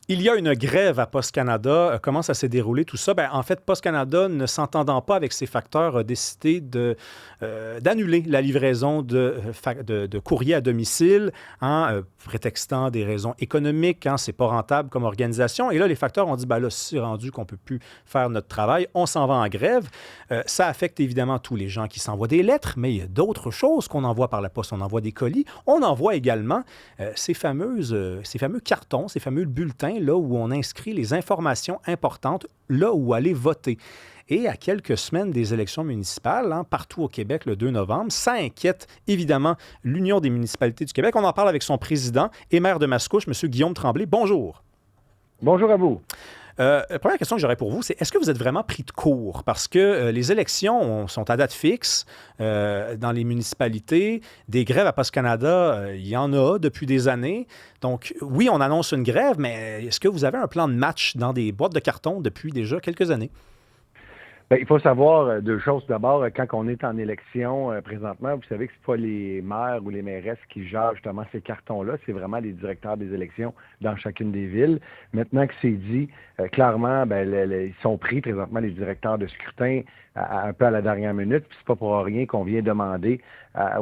Il y a une grève à Post Canada. Comment ça s'est déroulé tout ça? Ben, en fait, Post Canada, ne s'entendant pas avec ses facteurs, a décidé d'annuler la livraison de courriers à domicile en prétextant des raisons économiques. Hein, c'est pas rentable comme organisation. Et là, les facteurs ont dit, ben là, c'est rendu qu'on peut plus faire notre travail, on s'en va en grève. Ça affecte évidemment tous les gens qui s'envoient des lettres, mais il y a d'autres choses qu'on envoie par la poste. On envoie des colis. On envoie également ces fameux cartons, ces fameux bulletins là où on inscrit les informations importantes, là où aller voter. Et à quelques semaines des élections municipales, hein, partout au Québec le 2 novembre, ça inquiète évidemment l'Union des municipalités du Québec. On en parle avec son président et maire de Mascouche, M. Guillaume Tremblay. Bonjour. Bonjour à vous. La première question que j'aurais pour vous, c'est est-ce que vous êtes vraiment pris de court? Parce que les élections sont à date fixe dans les municipalités. Des grèves à Post Canada, il y en a depuis des années. Donc, oui, on annonce une grève, mais est-ce que vous avez un plan de match dans des boîtes de carton depuis déjà quelques années? Bien, il faut savoir deux choses. D'abord, quand on est en élection présentement, vous savez que c'est pas les maires ou les mairesses qui gèrent justement ces cartons-là, c'est vraiment les directeurs des élections dans chacune des villes. Maintenant que c'est dit, clairement, ben, ils sont pris présentement les directeurs de scrutin un peu à la dernière minute. Puis c'est pas pour rien qu'on vient demander à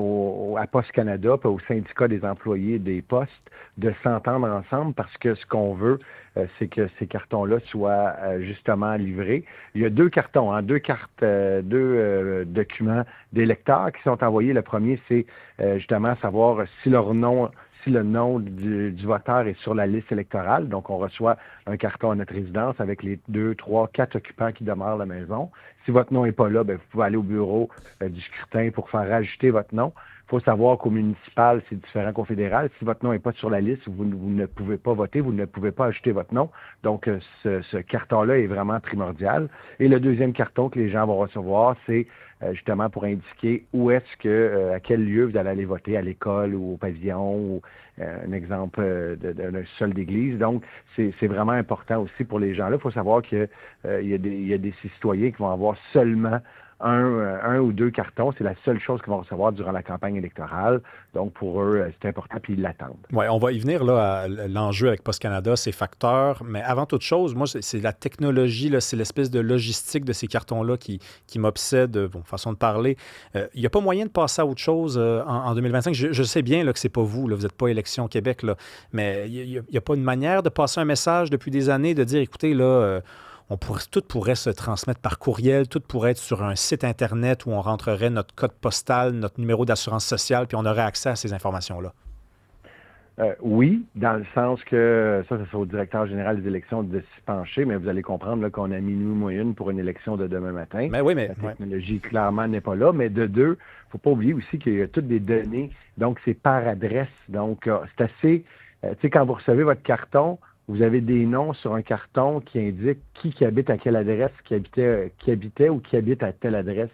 Post Canada puis au syndicat des employés des postes de s'entendre ensemble parce que ce qu'on veut, c'est que ces cartons-là soient justement livrés. Il y a deux cartons, hein, deux cartes, deux documents d'électeurs qui sont envoyés. Le premier, c'est justement savoir si leur nom, si le nom du voteur est sur la liste électorale. Donc, on reçoit un carton à notre résidence avec les 2, 3, 4 occupants qui demeurent à la maison. Si votre nom n'est pas là, bien, vous pouvez aller au bureau du scrutin pour faire ajouter votre nom. Il faut savoir qu'au municipal, c'est différent qu'au fédéral. Si votre nom n'est pas sur la liste, vous ne pouvez pas voter, vous ne pouvez pas ajouter votre nom. Donc, ce carton-là est vraiment primordial. Et le deuxième carton que les gens vont recevoir, c'est justement pour indiquer où est-ce que, à quel lieu vous allez aller voter, à l'école ou au pavillon, ou un exemple d'un sol d'église. Donc, c'est vraiment important aussi pour les gens-là. Il faut savoir qu'il y a des citoyens qui vont avoir seulement un ou deux cartons. C'est la seule chose qu'ils vont recevoir durant la campagne électorale. Donc, pour eux, c'est important, puis ils l'attendent. Oui, on va y venir là, à l'enjeu avec Post Canada, ses facteurs. Mais avant toute chose, moi, c'est la technologie, là, c'est l'espèce de logistique de ces cartons-là qui m'obsède, bon, façon de parler. Il n'y a pas moyen de passer à autre chose en 2025. Je sais bien là, que c'est pas vous, là, vous n'êtes pas Élection Québec, là, mais il n'y a pas une manière de passer un message depuis des années, de dire, écoutez, là, tout pourrait se transmettre par courriel, tout pourrait être sur un site Internet où on rentrerait notre code postal, notre numéro d'assurance sociale, puis on aurait accès à ces informations-là. Oui, dans le sens que ça sera au directeur général des élections de s'y pencher, mais vous allez comprendre là, qu'on a minuit moins une pour une élection de demain matin. Mais oui, mais La ouais. technologie, clairement, n'est pas là. Mais de deux, il ne faut pas oublier aussi qu'il y a toutes des données. Donc, c'est par adresse. Donc, c'est assez... tu sais, quand vous recevez votre carton, vous avez des noms sur un carton qui indiquent qui habite à quelle adresse, qui habitait ou qui habite à telle adresse.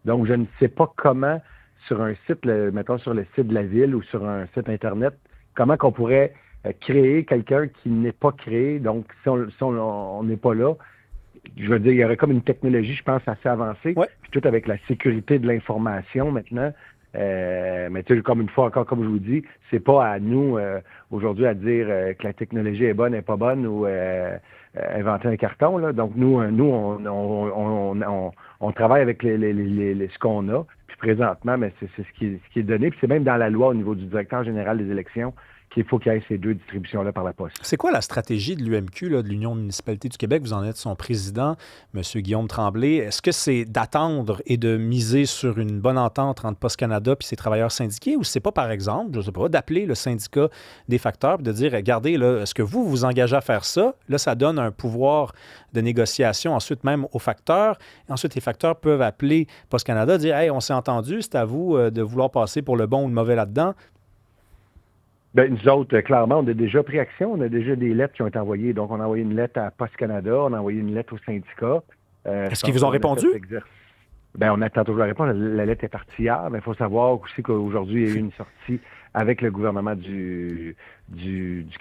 Donc, je ne sais pas comment, sur un site, mettons sur le site de la ville ou sur un site Internet, comment qu'on pourrait créer quelqu'un qui n'est pas créé. Donc, si on n'est pas là, je veux dire, il y aurait comme une technologie, je pense, assez avancée, Ouais. puis tout avec la sécurité de l'information maintenant. Mais tu sais, comme une fois encore, comme je vous dis, c'est pas à nous aujourd'hui à dire que la technologie est bonne, n'est pas bonne ou inventer un carton. Là. Donc on travaille avec ce qu'on a. Puis présentement, mais c'est ce qui est donné. Puis c'est même dans la loi au niveau du directeur général des élections qu'il faut qu'il y ait ces deux distributions-là par la poste. C'est quoi la stratégie de l'UMQ, là, de l'Union municipalité du Québec? Vous en êtes son président, M. Guillaume Tremblay. Est-ce que c'est d'attendre et de miser sur une bonne entente entre Post Canada et ses travailleurs syndiqués ou c'est pas, par exemple, je ne sais pas, d'appeler le syndicat des facteurs et de dire, regardez, là, est-ce que vous vous engagez à faire ça? Là, ça donne un pouvoir de négociation ensuite même aux facteurs. Et ensuite, les facteurs peuvent appeler Post Canada et dire, hey, on s'est entendu, c'est à vous de vouloir passer pour le bon ou le mauvais là-dedans. Ben, nous autres, clairement, on a déjà pris action. On a déjà des lettres qui ont été envoyées. Donc, on a envoyé une lettre à Post Canada, on a envoyé une lettre au syndicat. Je Est-ce qu'ils pense vous ont qu'on a fait répondu? l'exercice. Ben, on attend toujours la réponse. La lettre est partie hier, mais il faut savoir aussi qu'aujourd'hui, il y a eu une sortie avec le gouvernement du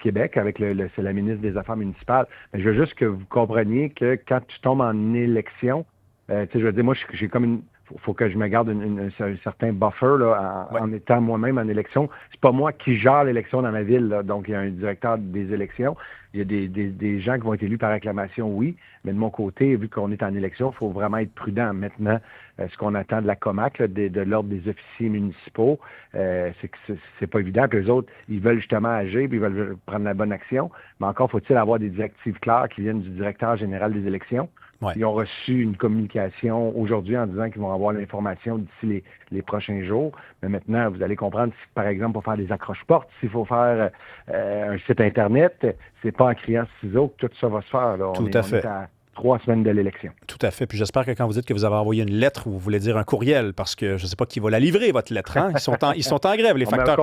Québec, avec c'est la ministre des Affaires municipales. Mais je veux juste que vous compreniez que quand tu tombes en élection, tu sais, je veux dire, moi, j'ai comme une... Faut que je me garde un certain buffer là, Ouais. en étant moi-même en élection. C'est pas moi qui gère l'élection dans ma ville, là. Donc il y a un directeur des élections. Il y a des gens qui vont être élus par acclamation, oui, mais de mon côté, vu qu'on est en élection, il faut vraiment être prudent. Maintenant, ce qu'on attend de la COMAC, là, de l'Ordre des officiers municipaux, c'est que c'est pas évident. Puis eux autres, ils veulent justement agir, puis ils veulent prendre la bonne action. Mais encore faut-il avoir des directives claires qui viennent du directeur général des élections. Ouais. Ils ont reçu une communication aujourd'hui en disant qu'ils vont avoir l'information d'ici les prochains jours. Mais maintenant, vous allez comprendre si, par exemple, pour faire des accroches-portes, s'il faut faire un site Internet, c'est pas en criant ciseaux que tout ça va se faire. Là. Tout à fait. On est à 3 semaines de l'élection. Tout à fait. Puis j'espère que quand vous dites que vous avez envoyé une lettre, vous voulez dire un courriel, parce que je ne sais pas qui va la livrer, votre lettre. Hein? Ils sont en grève, les facteurs.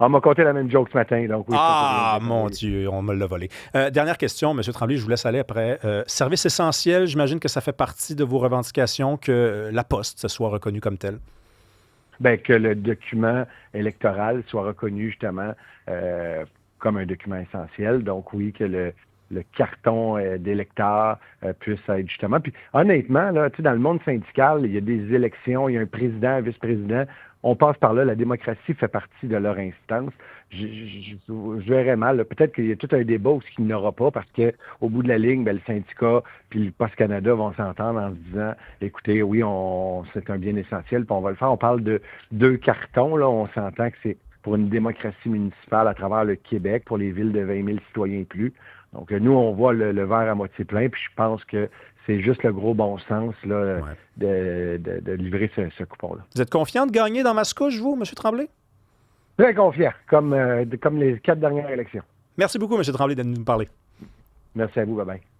On m'a conté la même joke ce matin. Donc oui, mon Dieu, on me l'a volé. Dernière question, M. Tremblay, je vous laisse aller après. Service essentiel, j'imagine que ça fait partie de vos revendications que la Poste soit reconnue comme telle. Bien, que le document électoral soit reconnu justement comme un document essentiel. Donc oui, que le carton d'électeur puisse être justement. Puis honnêtement, là, tu sais, dans le monde syndical, il y a des élections, il y a un président, un vice-président. On passe par là, la démocratie fait partie de leur instance. Je verrais mal. Là. Peut-être qu'il y a tout un débat où ce qu'il n'y aura pas, parce qu'au bout de la ligne, bien, le syndicat puis le Poste Canada vont s'entendre en se disant, écoutez, oui, c'est un bien essentiel, puis on va le faire. On parle de 2 cartons, là, on s'entend que c'est pour une démocratie municipale à travers le Québec, pour les villes de 20 000 citoyens et plus. Donc, nous, on voit le verre à moitié plein, puis je pense que c'est juste le gros bon sens là, de livrer ce coupon-là. Vous êtes confiant de gagner dans Mascouche, vous, M. Tremblay? Très confiant, comme les 4 dernières élections. Merci beaucoup, M. Tremblay, de nous parler. Merci à vous, bye-bye.